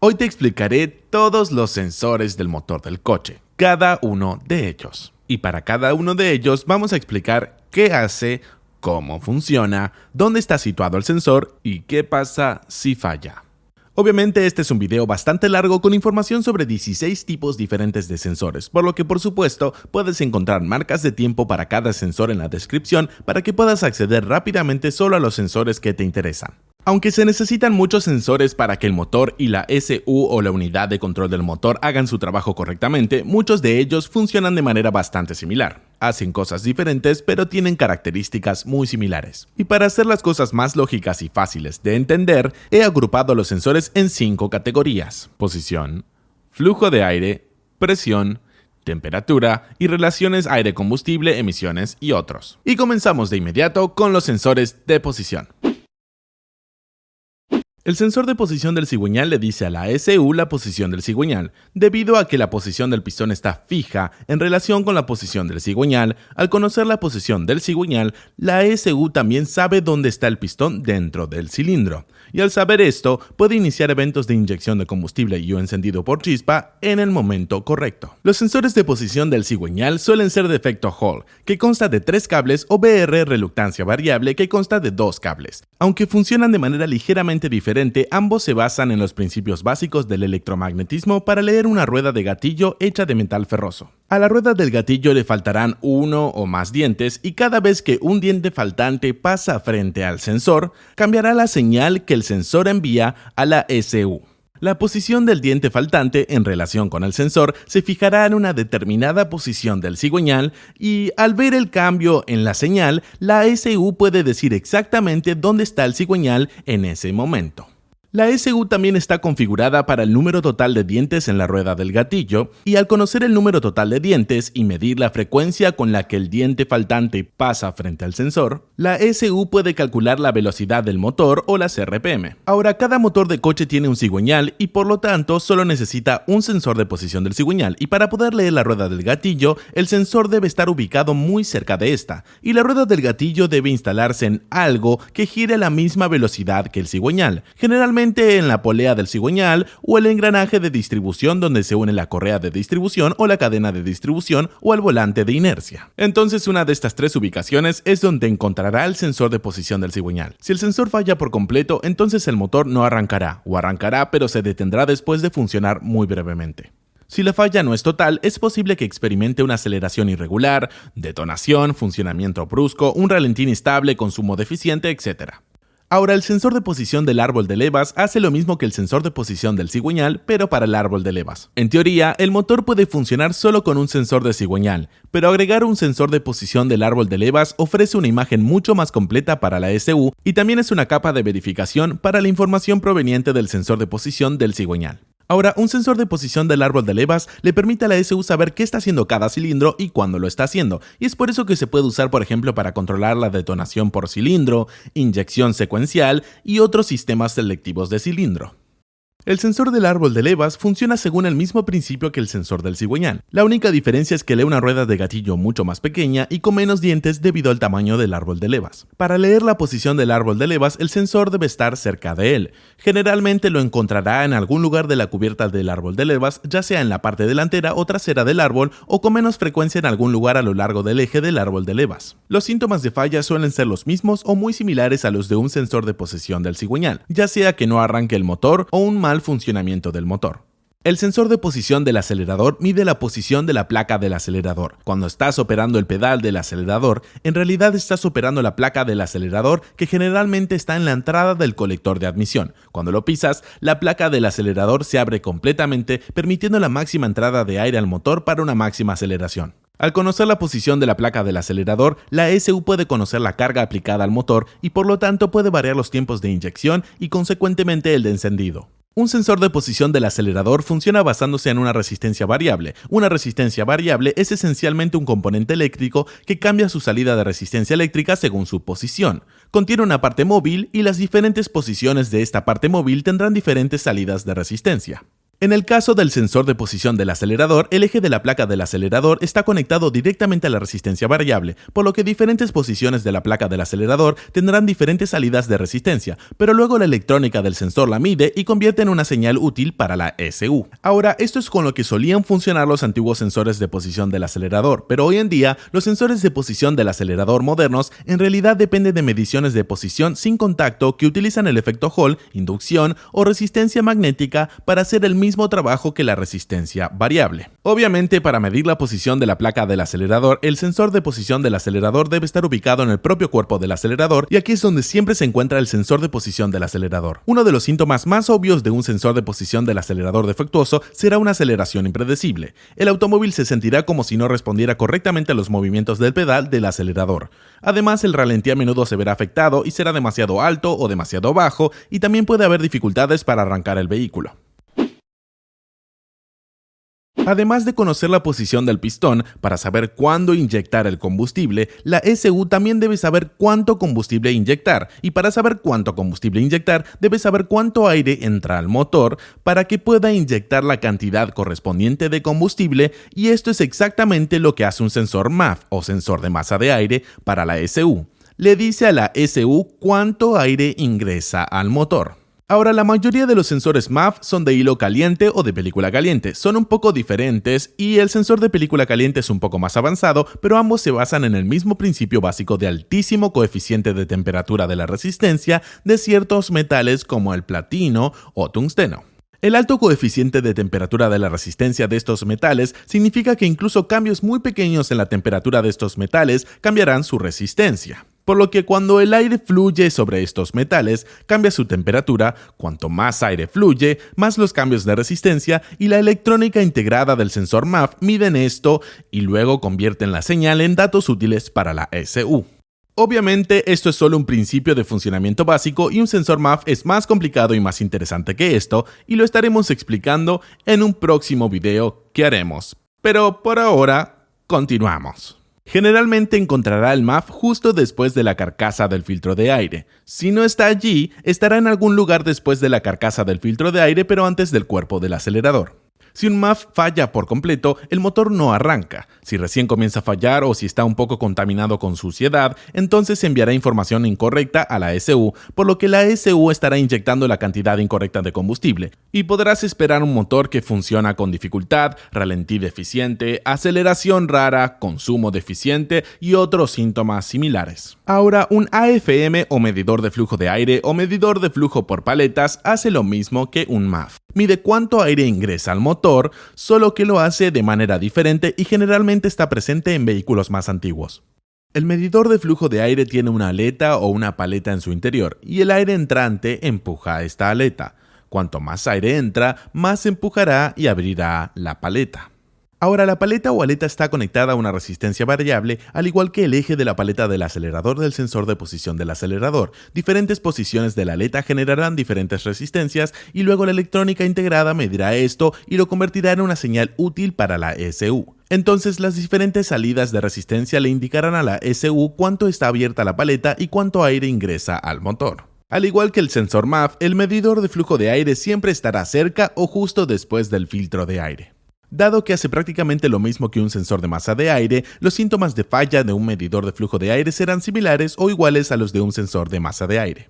Hoy te explicaré todos los sensores del motor del coche, cada uno de ellos. Y para cada uno de ellos vamos a explicar qué hace, cómo funciona, dónde está situado el sensor y qué pasa si falla. Obviamente este es un video bastante largo con información sobre 16 tipos diferentes de sensores, por lo que por supuesto puedes encontrar marcas de tiempo para cada sensor en la descripción para que puedas acceder rápidamente solo a los sensores que te interesan. Aunque se necesitan muchos sensores para que el motor y la SU o la unidad de control del motor hagan su trabajo correctamente, muchos de ellos funcionan de manera bastante similar. Hacen cosas diferentes, pero tienen características muy similares. Y para hacer las cosas más lógicas y fáciles de entender, he agrupado los sensores en 5 categorías: posición, flujo de aire, presión, temperatura y relaciones aire-combustible, emisiones y otros. Y comenzamos de inmediato con los sensores de posición. El sensor de posición del cigüeñal le dice a la SU la posición del cigüeñal. Debido a que la posición del pistón está fija en relación con la posición del cigüeñal, al conocer la posición del cigüeñal, la SU también sabe dónde está el pistón dentro del cilindro. Y al saber esto, puede iniciar eventos de inyección de combustible y o encendido por chispa en el momento correcto. Los sensores de posición del cigüeñal suelen ser de efecto Hall, que consta de 3 cables, o BR reluctancia variable, que consta de 2 cables. Aunque funcionan de manera ligeramente diferente, ambos se basan en los principios básicos del electromagnetismo para leer una rueda de gatillo hecha de metal ferroso. A la rueda del gatillo le faltarán uno o más dientes y cada vez que un diente faltante pasa frente al sensor, cambiará la señal que el sensor envía a la SU. La posición del diente faltante en relación con el sensor se fijará en una determinada posición del cigüeñal y al ver el cambio en la señal, la SU puede decir exactamente dónde está el cigüeñal en ese momento. La SU también está configurada para el número total de dientes en la rueda del gatillo y al conocer el número total de dientes y medir la frecuencia con la que el diente faltante pasa frente al sensor, la SU puede calcular la velocidad del motor o las RPM. Ahora, cada motor de coche tiene un cigüeñal y por lo tanto solo necesita un sensor de posición del cigüeñal, y para poder leer la rueda del gatillo, el sensor debe estar ubicado muy cerca de esta y la rueda del gatillo debe instalarse en algo que gire a la misma velocidad que el cigüeñal, generalmente en la polea del cigüeñal o el engranaje de distribución donde se une la correa de distribución o la cadena de distribución o el volante de inercia. Entonces una de estas 3 ubicaciones es donde encontrará el sensor de posición del cigüeñal. Si el sensor falla por completo, entonces el motor no arrancará, o arrancará pero se detendrá después de funcionar muy brevemente. Si la falla no es total, es posible que experimente una aceleración irregular, detonación, funcionamiento brusco, un ralentí inestable, consumo deficiente, etc. Ahora, el sensor de posición del árbol de levas hace lo mismo que el sensor de posición del cigüeñal, pero para el árbol de levas. En teoría, el motor puede funcionar solo con un sensor de cigüeñal, pero agregar un sensor de posición del árbol de levas ofrece una imagen mucho más completa para la SU y también es una capa de verificación para la información proveniente del sensor de posición del cigüeñal. Ahora, un sensor de posición del árbol de levas le permite a la SU saber qué está haciendo cada cilindro y cuándo lo está haciendo, y es por eso que se puede usar, por ejemplo, para controlar la detonación por cilindro, inyección secuencial y otros sistemas selectivos de cilindro. El sensor del árbol de levas funciona según el mismo principio que el sensor del cigüeñal. La única diferencia es que lee una rueda de gatillo mucho más pequeña y con menos dientes debido al tamaño del árbol de levas. Para leer la posición del árbol de levas, el sensor debe estar cerca de él. Generalmente lo encontrará en algún lugar de la cubierta del árbol de levas, ya sea en la parte delantera o trasera del árbol, o con menos frecuencia en algún lugar a lo largo del eje del árbol de levas. Los síntomas de falla suelen ser los mismos o muy similares a los de un sensor de posición del cigüeñal, ya sea que no arranque el motor o un mal funcionamiento del motor. El sensor de posición del acelerador mide la posición de la placa del acelerador. Cuando estás operando el pedal del acelerador, en realidad estás operando la placa del acelerador, que generalmente está en la entrada del colector de admisión. Cuando lo pisas, la placa del acelerador se abre completamente, permitiendo la máxima entrada de aire al motor para una máxima aceleración. Al conocer la posición de la placa del acelerador, la SU puede conocer la carga aplicada al motor y por lo tanto puede variar los tiempos de inyección y consecuentemente el de encendido. Un sensor de posición del acelerador funciona basándose en una resistencia variable. Una resistencia variable es esencialmente un componente eléctrico que cambia su salida de resistencia eléctrica según su posición. Contiene una parte móvil y las diferentes posiciones de esta parte móvil tendrán diferentes salidas de resistencia. En el caso del sensor de posición del acelerador, el eje de la placa del acelerador está conectado directamente a la resistencia variable, por lo que diferentes posiciones de la placa del acelerador tendrán diferentes salidas de resistencia, pero luego la electrónica del sensor la mide y convierte en una señal útil para la ECU. Ahora, esto es con lo que solían funcionar los antiguos sensores de posición del acelerador, pero hoy en día los sensores de posición del acelerador modernos en realidad dependen de mediciones de posición sin contacto que utilizan el efecto Hall, inducción o resistencia magnética para hacer el mismo trabajo que la resistencia variable. Obviamente, para medir la posición de la placa del acelerador, el sensor de posición del acelerador debe estar ubicado en el propio cuerpo del acelerador, y aquí es donde siempre se encuentra el sensor de posición del acelerador. Uno de los síntomas más obvios de un sensor de posición del acelerador defectuoso será una aceleración impredecible. El automóvil se sentirá como si no respondiera correctamente a los movimientos del pedal del acelerador. Además, el ralentí a menudo se verá afectado y será demasiado alto o demasiado bajo, y también puede haber dificultades para arrancar el vehículo. Además de conocer la posición del pistón para saber cuándo inyectar el combustible, la ECU también debe saber cuánto combustible inyectar, y para saber cuánto combustible inyectar, debe saber cuánto aire entra al motor para que pueda inyectar la cantidad correspondiente de combustible, y esto es exactamente lo que hace un sensor MAF o sensor de masa de aire para la ECU. Le dice a la ECU cuánto aire ingresa al motor. Ahora, la mayoría de los sensores MAF son de hilo caliente o de película caliente, son un poco diferentes, y el sensor de película caliente es un poco más avanzado, pero ambos se basan en el mismo principio básico de altísimo coeficiente de temperatura de la resistencia de ciertos metales como el platino o tungsteno. El alto coeficiente de temperatura de la resistencia de estos metales significa que incluso cambios muy pequeños en la temperatura de estos metales cambiarán su resistencia. Por lo que cuando el aire fluye sobre estos metales, cambia su temperatura. Cuanto más aire fluye, más los cambios de resistencia, y la electrónica integrada del sensor MAF miden esto y luego convierten la señal en datos útiles para la ECU. Obviamente, esto es solo un principio de funcionamiento básico, y un sensor MAF es más complicado y más interesante que esto, y lo estaremos explicando en un próximo video que haremos. Pero por ahora, continuamos. Generalmente encontrará el MAF justo después de la carcasa del filtro de aire. Si no está allí, estará en algún lugar después de la carcasa del filtro de aire, pero antes del cuerpo del acelerador. Si un MAF falla por completo, el motor no arranca. Si recién comienza a fallar o si está un poco contaminado con suciedad, entonces enviará información incorrecta a la ECU, por lo que la ECU estará inyectando la cantidad incorrecta de combustible, y podrás esperar un motor que funciona con dificultad, ralentí deficiente, aceleración rara, consumo deficiente y otros síntomas similares. Ahora, un AFM o medidor de flujo de aire o medidor de flujo por paletas hace lo mismo que un MAF. Mide cuánto aire ingresa al motor, solo que lo hace de manera diferente y generalmente está presente en vehículos más antiguos. El medidor de flujo de aire tiene una aleta o una paleta en su interior, y el aire entrante empuja a esta aleta. Cuanto más aire entra, más empujará y abrirá la paleta. Ahora, la paleta o aleta está conectada a una resistencia variable, al igual que el eje de la paleta del acelerador del sensor de posición del acelerador. Diferentes posiciones de la aleta generarán diferentes resistencias, y luego la electrónica integrada medirá esto y lo convertirá en una señal útil para la ECU. Entonces, las diferentes salidas de resistencia le indicarán a la ECU cuánto está abierta la paleta y cuánto aire ingresa al motor. Al igual que el sensor MAF, el medidor de flujo de aire siempre estará cerca o justo después del filtro de aire. Dado que hace prácticamente lo mismo que un sensor de masa de aire, los síntomas de falla de un medidor de flujo de aire serán similares o iguales a los de un sensor de masa de aire.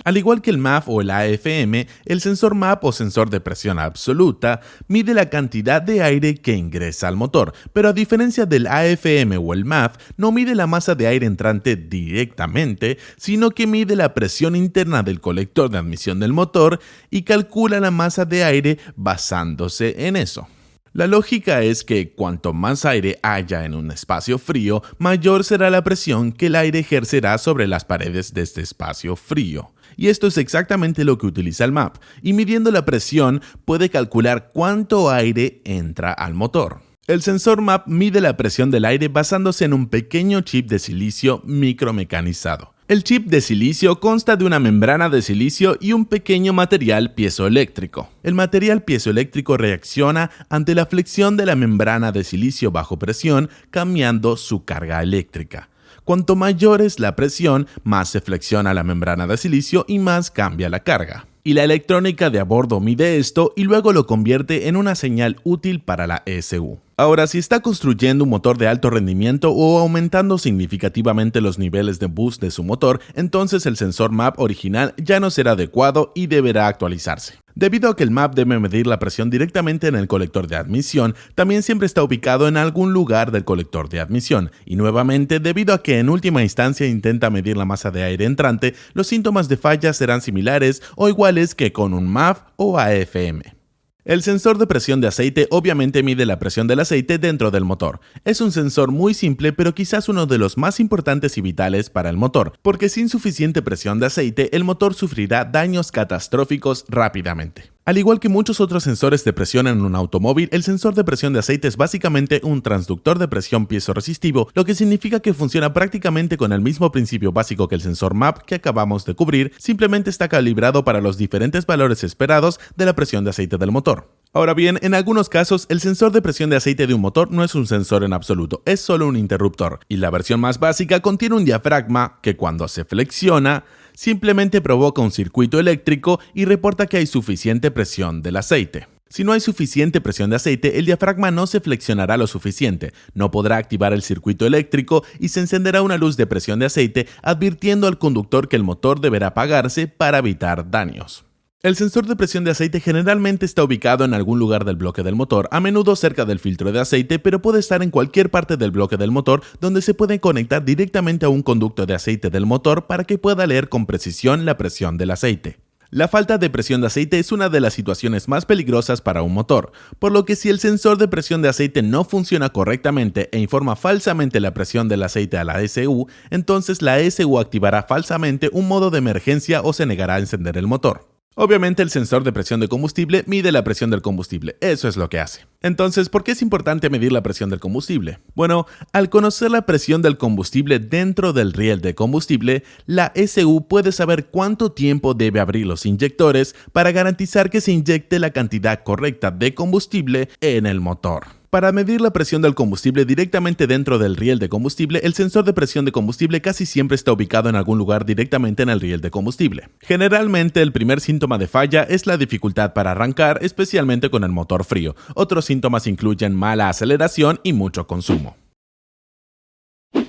Al igual que el MAF o el AFM, el sensor MAP o sensor de presión absoluta mide la cantidad de aire que ingresa al motor, pero a diferencia del AFM o el MAF, no mide la masa de aire entrante directamente, sino que mide la presión interna del colector de admisión del motor y calcula la masa de aire basándose en eso. La lógica es que cuanto más aire haya en un espacio frío, mayor será la presión que el aire ejercerá sobre las paredes de este espacio frío. Y esto es exactamente lo que utiliza el MAP, y midiendo la presión puede calcular cuánto aire entra al motor. El sensor MAP mide la presión del aire basándose en un pequeño chip de silicio micromecanizado. El chip de silicio consta de una membrana de silicio y un pequeño material piezoeléctrico. El material piezoeléctrico reacciona ante la flexión de la membrana de silicio bajo presión, cambiando su carga eléctrica. Cuanto mayor es la presión, más se flexiona la membrana de silicio y más cambia la carga. y la electrónica de a bordo mide esto y luego lo convierte en una señal útil para la ECU. Ahora, si está construyendo un motor de alto rendimiento o aumentando significativamente los niveles de boost de su motor, entonces el sensor MAP original ya no será adecuado y deberá actualizarse. Debido a que el MAP debe medir la presión directamente en el colector de admisión, también siempre está ubicado en algún lugar del colector de admisión, y nuevamente, debido a que en última instancia intenta medir la masa de aire entrante, los síntomas de falla serán similares o iguales que con un MAF o AFM. El sensor de presión de aceite obviamente mide la presión del aceite dentro del motor. Es un sensor muy simple, pero quizás uno de los más importantes y vitales para el motor, porque sin suficiente presión de aceite el motor sufrirá daños catastróficos rápidamente. Al igual que muchos otros sensores de presión en un automóvil, el sensor de presión de aceite es básicamente un transductor de presión piezoresisitivo, lo que significa que funciona prácticamente con el mismo principio básico que el sensor MAP que acabamos de cubrir, simplemente está calibrado para los diferentes valores esperados de la presión de aceite del motor. Ahora bien, en algunos casos, el sensor de presión de aceite de un motor no es un sensor en absoluto, es solo un interruptor, y la versión más básica contiene un diafragma que cuando se flexiona, simplemente provoca un circuito eléctrico y reporta que hay suficiente presión del aceite. Si no hay suficiente presión de aceite, el diafragma no se flexionará lo suficiente, no podrá activar el circuito eléctrico y se encenderá una luz de presión de aceite advirtiendo al conductor que el motor deberá apagarse para evitar daños. El sensor de presión de aceite generalmente está ubicado en algún lugar del bloque del motor, a menudo cerca del filtro de aceite, pero puede estar en cualquier parte del bloque del motor donde se puede conectar directamente a un conducto de aceite del motor para que pueda leer con precisión la presión del aceite. La falta de presión de aceite es una de las situaciones más peligrosas para un motor, por lo que si el sensor de presión de aceite no funciona correctamente e informa falsamente la presión del aceite a la ECU, entonces la ECU activará falsamente un modo de emergencia o se negará a encender el motor. Obviamente el sensor de presión de combustible mide la presión del combustible, eso es lo que hace. Entonces, ¿por qué es importante medir la presión del combustible? Bueno, al conocer la presión del combustible dentro del riel de combustible, la ECU puede saber cuánto tiempo debe abrir los inyectores para garantizar que se inyecte la cantidad correcta de combustible en el motor. Para medir la presión del combustible directamente dentro del riel de combustible, el sensor de presión de combustible casi siempre está ubicado en algún lugar directamente en el riel de combustible. Generalmente, el primer síntoma de falla es la dificultad para arrancar, especialmente con el motor frío. Otros síntomas incluyen mala aceleración y mucho consumo.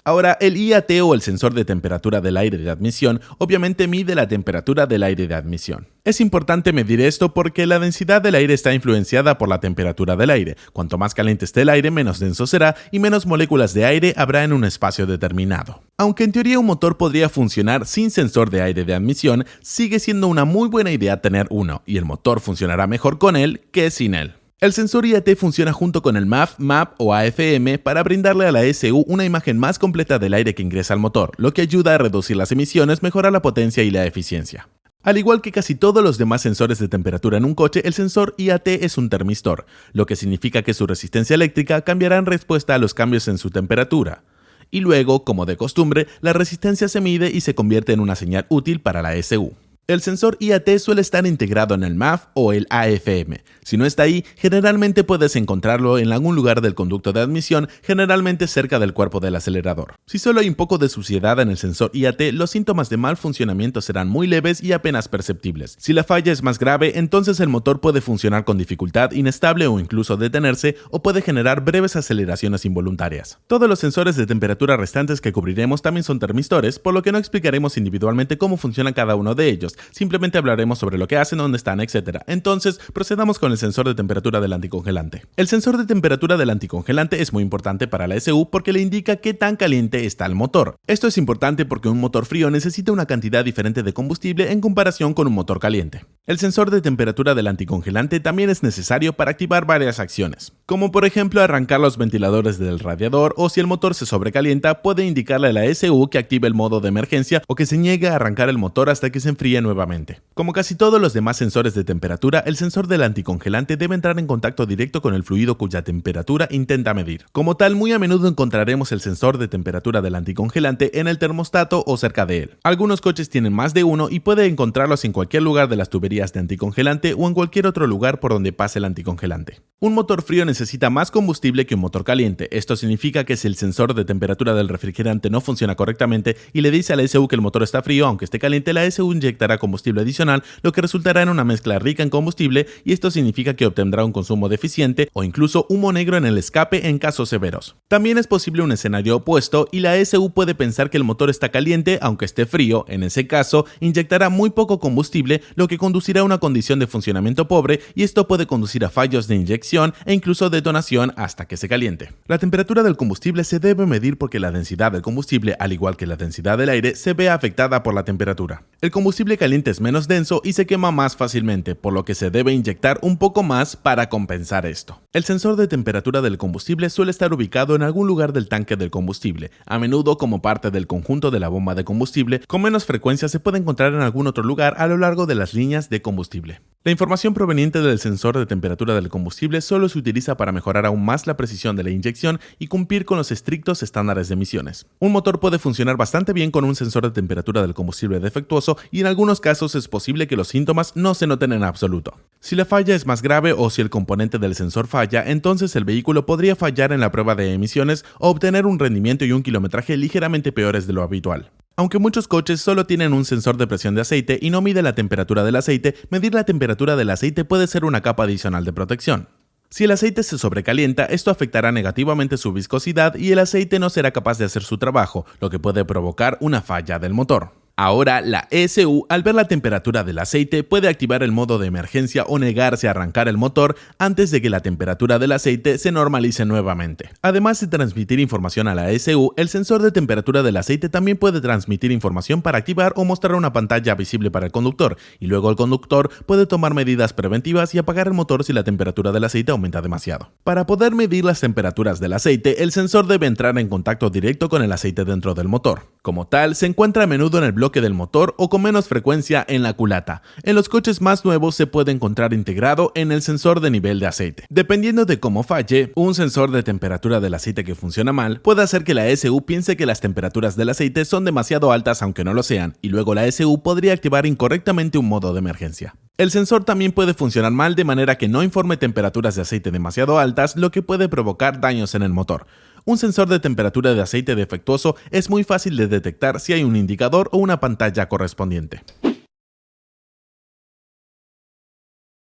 Ahora, el IAT o el sensor de temperatura del aire de admisión obviamente mide la temperatura del aire de admisión. Es importante medir esto porque la densidad del aire está influenciada por la temperatura del aire. Cuanto más caliente esté el aire, menos denso será y menos moléculas de aire habrá en un espacio determinado. Aunque en teoría un motor podría funcionar sin sensor de aire de admisión, sigue siendo una muy buena idea tener uno, y el motor funcionará mejor con él que sin él. El sensor IAT funciona junto con el MAF, MAP o AFM para brindarle a la ECU una imagen más completa del aire que ingresa al motor, lo que ayuda a reducir las emisiones, mejorar la potencia y la eficiencia. Al igual que casi todos los demás sensores de temperatura en un coche, el sensor IAT es un termistor, lo que significa que su resistencia eléctrica cambiará en respuesta a los cambios en su temperatura. Y luego, como de costumbre, la resistencia se mide y se convierte en una señal útil para la ECU. El sensor IAT suele estar integrado en el MAF o el AFM. Si no está ahí, generalmente puedes encontrarlo en algún lugar del conducto de admisión, generalmente cerca del cuerpo del acelerador. Si solo hay un poco de suciedad en el sensor IAT, los síntomas de mal funcionamiento serán muy leves y apenas perceptibles. Si la falla es más grave, entonces el motor puede funcionar con dificultad, inestable o incluso detenerse, o puede generar breves aceleraciones involuntarias. Todos los sensores de temperatura restantes que cubriremos también son termistores, por lo que no explicaremos individualmente cómo funciona cada uno de ellos. Simplemente hablaremos sobre lo que hacen, dónde están, etc. Entonces, procedamos con el sensor de temperatura del anticongelante. El sensor de temperatura del anticongelante es muy importante para la ECU porque le indica qué tan caliente está el motor. Esto es importante porque un motor frío necesita una cantidad diferente de combustible en comparación con un motor caliente. El sensor de temperatura del anticongelante también es necesario para activar varias acciones, como por ejemplo arrancar los ventiladores del radiador, o si el motor se sobrecalienta, puede indicarle a la ECU que active el modo de emergencia o que se niegue a arrancar el motor hasta que se enfríe nuevamente. Como casi todos los demás sensores de temperatura, el sensor del anticongelante debe entrar en contacto directo con el fluido cuya temperatura intenta medir. Como tal, muy a menudo encontraremos el sensor de temperatura del anticongelante en el termostato o cerca de él. Algunos coches tienen más de uno y puede encontrarlos en cualquier lugar de las tuberías de anticongelante o en cualquier otro lugar por donde pase el anticongelante. Un motor frío necesita más combustible que un motor caliente. Esto significa que si el sensor de temperatura del refrigerante no funciona correctamente y le dice a la ECU que el motor está frío, aunque esté caliente, la ECU inyectará echará combustible adicional, lo que resultará en una mezcla rica en combustible, y esto significa que obtendrá un consumo deficiente o incluso humo negro en el escape en casos severos. También es posible un escenario opuesto y la ECU puede pensar que el motor está caliente aunque esté frío. En ese caso, inyectará muy poco combustible, lo que conducirá a una condición de funcionamiento pobre, y esto puede conducir a fallos de inyección e incluso detonación hasta que se caliente. La temperatura del combustible se debe medir porque la densidad del combustible, al igual que la densidad del aire, se ve afectada por la temperatura. El combustible caliente es menos denso y se quema más fácilmente, por lo que se debe inyectar un poco más para compensar esto. El sensor de temperatura del combustible suele estar ubicado en algún lugar del tanque del combustible, a menudo como parte del conjunto de la bomba de combustible. Con menos frecuencia se puede encontrar en algún otro lugar a lo largo de las líneas de combustible. La información proveniente del sensor de temperatura del combustible solo se utiliza para mejorar aún más la precisión de la inyección y cumplir con los estrictos estándares de emisiones. Un motor puede funcionar bastante bien con un sensor de temperatura del combustible defectuoso, y en algunos casos es posible que los síntomas no se noten en absoluto. Si la falla es más grave o si el componente del sensor falla, entonces el vehículo podría fallar en la prueba de emisiones o obtener un rendimiento y un kilometraje ligeramente peores de lo habitual. Aunque muchos coches solo tienen un sensor de presión de aceite y no mide la temperatura del aceite, medir la temperatura del aceite puede ser una capa adicional de protección. Si el aceite se sobrecalienta, esto afectará negativamente su viscosidad y el aceite no será capaz de hacer su trabajo, lo que puede provocar una falla del motor. Ahora, la ECU, al ver la temperatura del aceite, puede activar el modo de emergencia o negarse a arrancar el motor antes de que la temperatura del aceite se normalice nuevamente. Además de transmitir información a la ECU, el sensor de temperatura del aceite también puede transmitir información para activar o mostrar una pantalla visible para el conductor, y luego el conductor puede tomar medidas preventivas y apagar el motor si la temperatura del aceite aumenta demasiado. Para poder medir las temperaturas del aceite, el sensor debe entrar en contacto directo con el aceite dentro del motor. Como tal, se encuentra a menudo en el bloque del motor o con menos frecuencia en la culata. En los coches más nuevos se puede encontrar integrado en el sensor de nivel de aceite. Dependiendo de cómo falle, un sensor de temperatura del aceite que funciona mal puede hacer que la ECU piense que las temperaturas del aceite son demasiado altas aunque no lo sean, y luego la ECU podría activar incorrectamente un modo de emergencia. El sensor también puede funcionar mal de manera que no informe temperaturas de aceite demasiado altas, lo que puede provocar daños en el motor. Un sensor de temperatura de aceite defectuoso es muy fácil de detectar si hay un indicador o una pantalla correspondiente.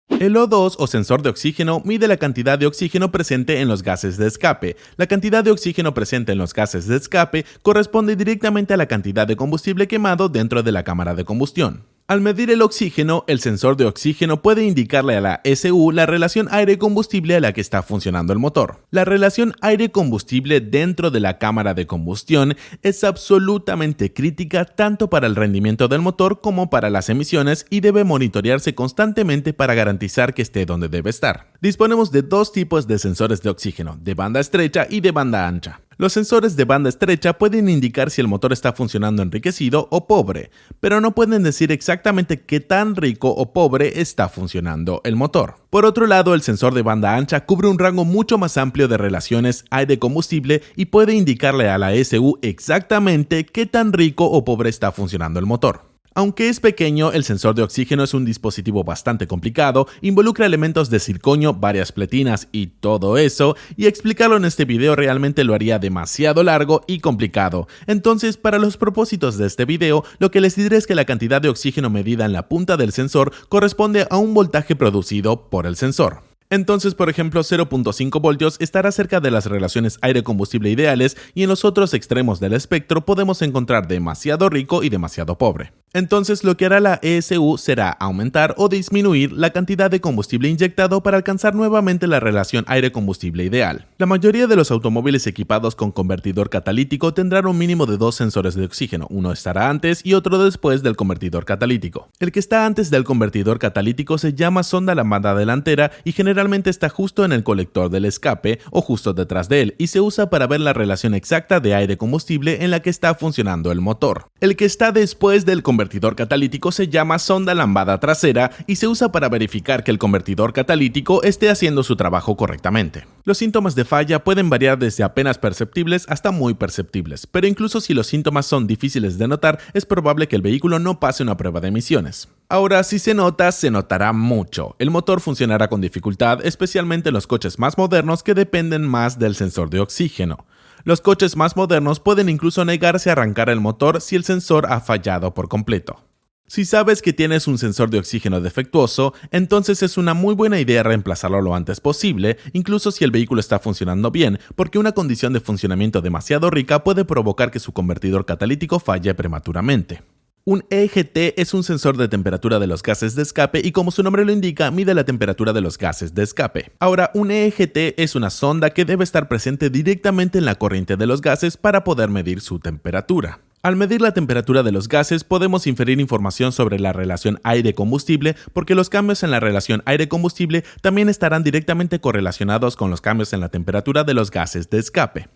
El O2 o sensor de oxígeno mide la cantidad de oxígeno presente en los gases de escape. La cantidad de oxígeno presente en los gases de escape corresponde directamente a la cantidad de combustible quemado dentro de la cámara de combustión. Al medir el oxígeno, el sensor de oxígeno puede indicarle a la ECU la relación aire-combustible a la que está funcionando el motor. La relación aire-combustible dentro de la cámara de combustión es absolutamente crítica tanto para el rendimiento del motor como para las emisiones, y debe monitorearse constantemente para garantizar que esté donde debe estar. Disponemos de dos tipos de sensores de oxígeno, de banda estrecha y de banda ancha. Los sensores de banda estrecha pueden indicar si el motor está funcionando enriquecido o pobre, pero no pueden decir exactamente qué tan rico o pobre está funcionando el motor. Por otro lado, el sensor de banda ancha cubre un rango mucho más amplio de relaciones aire-combustible y puede indicarle a la ECU exactamente qué tan rico o pobre está funcionando el motor. Aunque es pequeño, el sensor de oxígeno es un dispositivo bastante complicado, involucra elementos de circonio, varias pletinas y todo eso, y explicarlo en este video realmente lo haría demasiado largo y complicado. Entonces, para los propósitos de este video, lo que les diré es que la cantidad de oxígeno medida en la punta del sensor corresponde a un voltaje producido por el sensor. Entonces, por ejemplo, 0.5 voltios estará cerca de las relaciones aire-combustible ideales, y en los otros extremos del espectro podemos encontrar demasiado rico y demasiado pobre. Entonces, lo que hará la ECU será aumentar o disminuir la cantidad de combustible inyectado para alcanzar nuevamente la relación aire-combustible ideal. La mayoría de los automóviles equipados con convertidor catalítico tendrán un mínimo de dos sensores de oxígeno, uno estará antes y otro después del convertidor catalítico. El que está antes del convertidor catalítico se llama sonda lambada delantera y generalmente está justo en el colector del escape o justo detrás de él, y se usa para ver la relación exacta de aire-combustible en la que está funcionando el motor. El que está después del convertidor catalítico se llama sonda lambada trasera y se usa para verificar que el convertidor catalítico esté haciendo su trabajo correctamente. Los síntomas de falla pueden variar desde apenas perceptibles hasta muy perceptibles, pero incluso si los síntomas son difíciles de notar, es probable que el vehículo no pase una prueba de emisiones. Ahora, si se nota, se notará mucho. El motor funcionará con dificultad, especialmente en los coches más modernos que dependen más del sensor de oxígeno. Los coches más modernos pueden incluso negarse a arrancar el motor si el sensor ha fallado por completo. Si sabes que tienes un sensor de oxígeno defectuoso, entonces es una muy buena idea reemplazarlo lo antes posible, incluso si el vehículo está funcionando bien, porque una condición de funcionamiento demasiado rica puede provocar que su convertidor catalítico falle prematuramente. Un EGT es un sensor de temperatura de los gases de escape y, como su nombre lo indica, mide la temperatura de los gases de escape. Ahora, un EGT es una sonda que debe estar presente directamente en la corriente de los gases para poder medir su temperatura. Al medir la temperatura de los gases podemos inferir información sobre la relación aire-combustible, porque los cambios en la relación aire-combustible también estarán directamente correlacionados con los cambios en la temperatura de los gases de escape.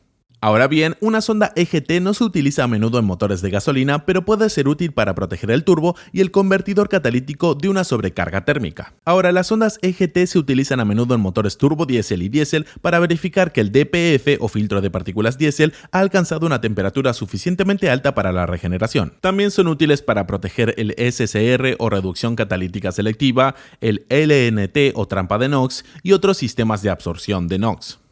Ahora bien, una sonda EGT no se utiliza a menudo en motores de gasolina, pero puede ser útil para proteger el turbo y el convertidor catalítico de una sobrecarga térmica. Ahora, las sondas EGT se utilizan a menudo en motores turbo diésel y diésel para verificar que el DPF o filtro de partículas diésel ha alcanzado una temperatura suficientemente alta para la regeneración. También son útiles para proteger el SCR o reducción catalítica selectiva, el LNT o trampa de NOx y otros sistemas de absorción de NOx.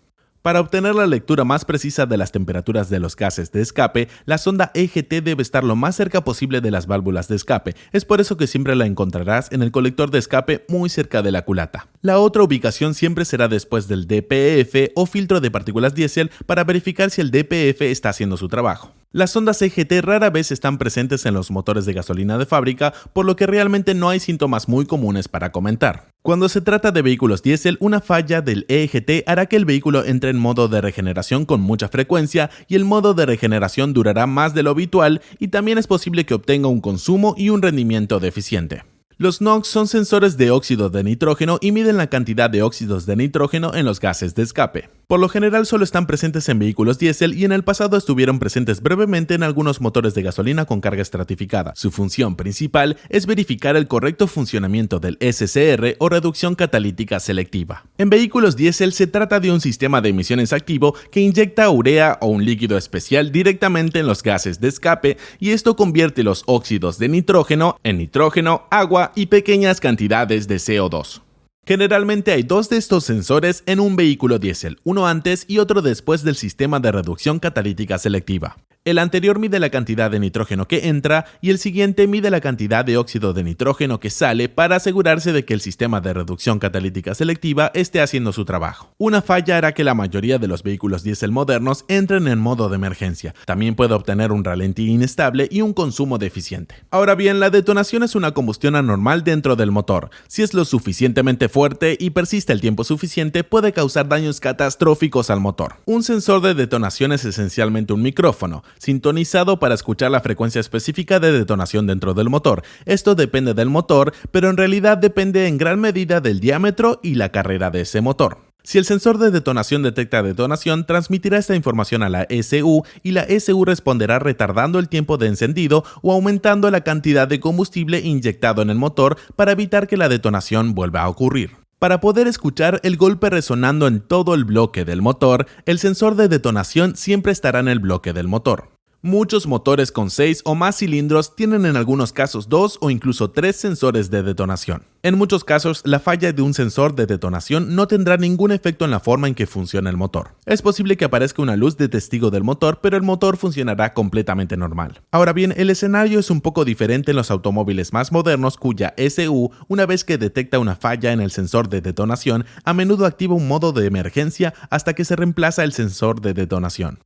Para obtener la lectura más precisa de las temperaturas de los gases de escape, la sonda EGT debe estar lo más cerca posible de las válvulas de escape. Es por eso que siempre la encontrarás en el colector de escape muy cerca de la culata. La otra ubicación siempre será después del DPF o filtro de partículas diésel para verificar si el DPF está haciendo su trabajo. Las sondas EGT rara vez están presentes en los motores de gasolina de fábrica, por lo que realmente no hay síntomas muy comunes para comentar. Cuando se trata de vehículos diésel, una falla del EGT hará que el vehículo entre en modo de regeneración con mucha frecuencia y el modo de regeneración durará más de lo habitual y también es posible que obtenga un consumo y un rendimiento deficiente. Los NOx son sensores de óxido de nitrógeno y miden la cantidad de óxidos de nitrógeno en los gases de escape. Por lo general solo están presentes en vehículos diésel y en el pasado estuvieron presentes brevemente en algunos motores de gasolina con carga estratificada. Su función principal es verificar el correcto funcionamiento del SCR o reducción catalítica selectiva. En vehículos diésel se trata de un sistema de emisiones activo que inyecta urea o un líquido especial directamente en los gases de escape y esto convierte los óxidos de nitrógeno en nitrógeno, agua y pequeñas cantidades de CO2. Generalmente hay dos de estos sensores en un vehículo diésel, uno antes y otro después del sistema de reducción catalítica selectiva. El anterior mide la cantidad de nitrógeno que entra y el siguiente mide la cantidad de óxido de nitrógeno que sale para asegurarse de que el sistema de reducción catalítica selectiva esté haciendo su trabajo. Una falla hará que la mayoría de los vehículos diésel modernos entren en modo de emergencia. También puede obtener un ralentí inestable y un consumo deficiente. Ahora bien, la detonación es una combustión anormal dentro del motor. Si es lo suficientemente fuerte y persiste el tiempo suficiente, puede causar daños catastróficos al motor. Un sensor de detonación es esencialmente un micrófono, sintonizado para escuchar la frecuencia específica de detonación dentro del motor. Esto depende del motor, pero en realidad depende en gran medida del diámetro y la carrera de ese motor. Si el sensor de detonación detecta detonación, transmitirá esta información a la ECU y la ECU responderá retardando el tiempo de encendido o aumentando la cantidad de combustible inyectado en el motor para evitar que la detonación vuelva a ocurrir. Para poder escuchar el golpe resonando en todo el bloque del motor, el sensor de detonación siempre estará en el bloque del motor. Muchos motores con 6 o más cilindros tienen en algunos casos 2 o incluso 3 sensores de detonación. En muchos casos, la falla de un sensor de detonación no tendrá ningún efecto en la forma en que funciona el motor. Es posible que aparezca una luz de testigo del motor, pero el motor funcionará completamente normal. Ahora bien, el escenario es un poco diferente en los automóviles más modernos cuya ECU, una vez que detecta una falla en el sensor de detonación, a menudo activa un modo de emergencia hasta que se reemplaza el sensor de detonación.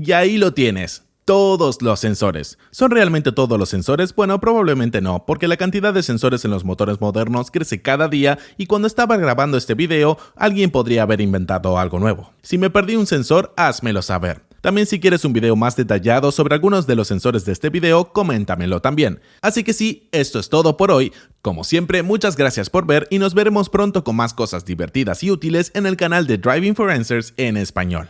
Y ahí lo tienes. Todos los sensores. ¿Son realmente todos los sensores? Bueno, probablemente no, porque la cantidad de sensores en los motores modernos crece cada día y cuando estaba grabando este video, alguien podría haber inventado algo nuevo. Si me perdí un sensor, házmelo saber. También si quieres un video más detallado sobre algunos de los sensores de este video, coméntamelo también. Así que sí, esto es todo por hoy. Como siempre, muchas gracias por ver y nos veremos pronto con más cosas divertidas y útiles en el canal de Driving for Answers en español.